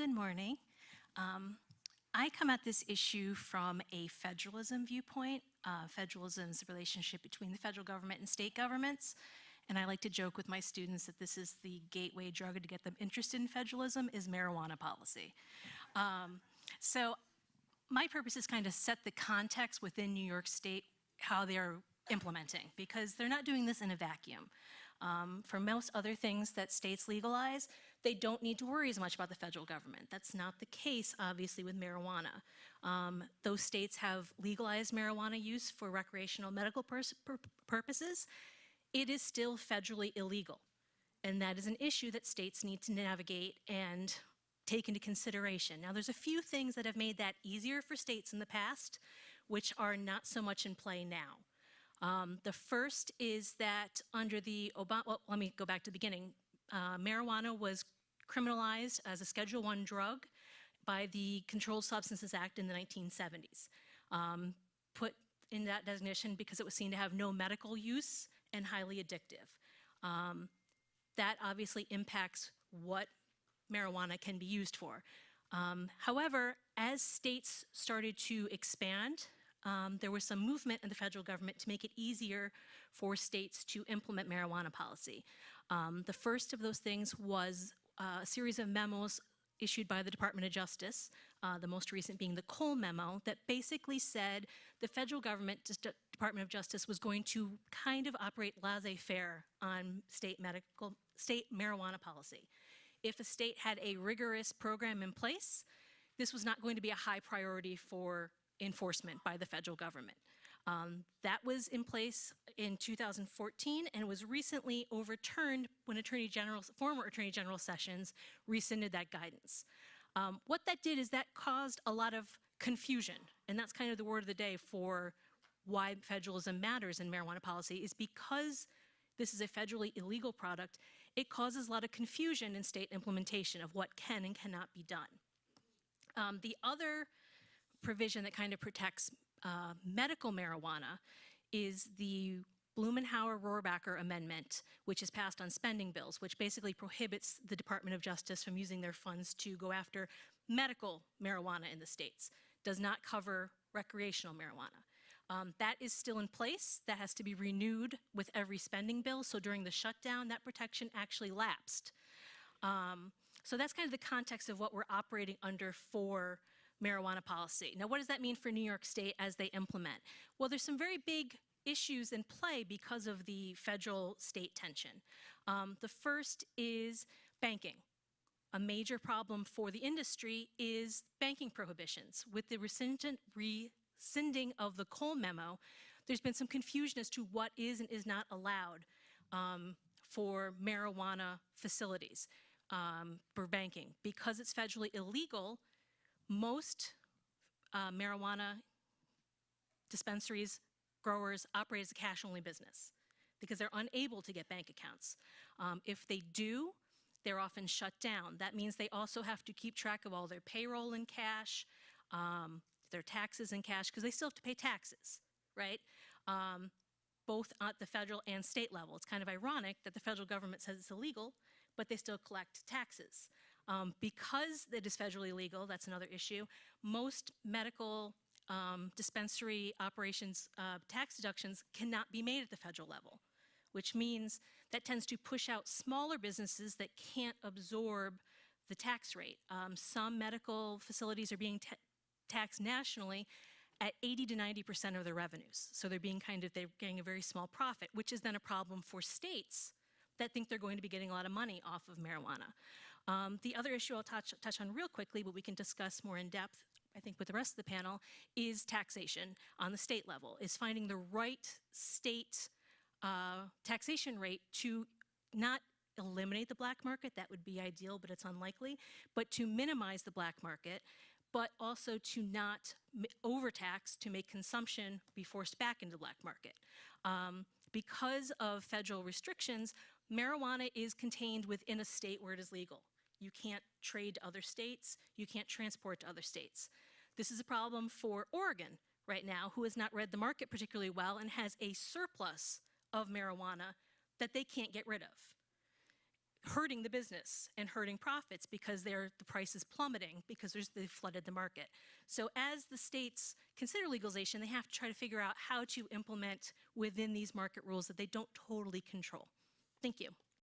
Good morning. I come at this issue from a federalism viewpoint. Federalism is the relationship between the federal government and state governments. And I like to joke with my students that this is the gateway drug to get them interested in federalism is marijuana policy. So my purpose is kind of set the context within New York State how they're implementing, because they're not doing this in a vacuum. For most other things that states legalize, they don't need to worry as much about the federal government. That's not the case, obviously, with marijuana. Those states have legalized marijuana use for recreational medical purposes. It is still federally illegal, and that is an issue that states need to navigate and take into consideration. Now, there's a few things that have made that easier for states in the past, which are not so much in play now. The first is that under the Obama, well, let me go back to the beginning. Marijuana was criminalized as a Schedule I drug by the Controlled Substances Act in the 1970s. Put in that designation because it was seen to have no medical use and highly addictive. That obviously impacts what marijuana can be used for. However, as states started to expand, there was some movement in the federal government to make it easier for states to implement marijuana policy. The first of those things was a series of memos issued by the Department of Justice, the most recent being the Cole memo, that basically said the federal government, Department of Justice, was going to kind of operate laissez-faire on state marijuana policy. If a state had a rigorous program in place, this was not going to be a high priority for enforcement by the federal government. That was in place in 2014 and was recently overturned when former Attorney General Sessions rescinded that guidance. What that did is that caused a lot of confusion, and that's kind of the word of the day for why federalism matters in marijuana policy, is because this is a federally illegal product, it causes a lot of confusion in state implementation of what can and cannot be done. The other provision that kind of protects medical marijuana is the Blumenauer-Rohrabacher Amendment, which is passed on spending bills, which basically prohibits the Department of Justice from using their funds to go after medical marijuana in the states. Does not cover recreational marijuana. That is still in place. That has to be renewed with every spending bill. So during the shutdown, that protection actually lapsed. So that's kind of the context of what we're operating under for marijuana policy. Now, what does that mean for New York State as they implement? Well, there's some very big issues in play because of the federal-state tension. The first is banking. A major problem for the industry is banking prohibitions. With the rescinding of the Cole memo, there's been some confusion as to what is and is not allowed for marijuana facilities for banking. Because it's federally illegal, most marijuana dispensaries, growers operate as a cash-only business because they're unable to get bank accounts. If they do, they're often shut down. That means they also have to keep track of all their payroll in cash, their taxes in cash, because they still have to pay taxes, right? Both at the federal and state level. It's kind of ironic that the federal government says it's illegal, but they still collect taxes. Because it is federally illegal, that's another issue, most medical dispensary operations tax deductions cannot be made at the federal level, which means that tends to push out smaller businesses that can't absorb the tax rate. Some medical facilities are being taxed nationally at 80 to 90% of their revenues. So they're getting a very small profit, which is then a problem for states that think they're going to be getting a lot of money off of marijuana. The other issue I'll touch on real quickly, but we can discuss more in depth, I think, with the rest of the panel, is taxation on the state level, is finding the right state taxation rate to not eliminate the black market. That would be ideal, but it's unlikely, but to minimize the black market, but also to not overtax to make consumption be forced back into the black market. Because of federal restrictions, marijuana is contained within a state where it is legal. You can't trade to other states. You can't transport to other states. This is a problem for Oregon right now, who has not read the market particularly well and has a surplus of marijuana that they can't get rid of. hurting the business and hurting profits because the price is plummeting because they've flooded the market. So as the states consider legalization, they have to try to figure out how to implement within these market rules that they don't totally control. Thank you.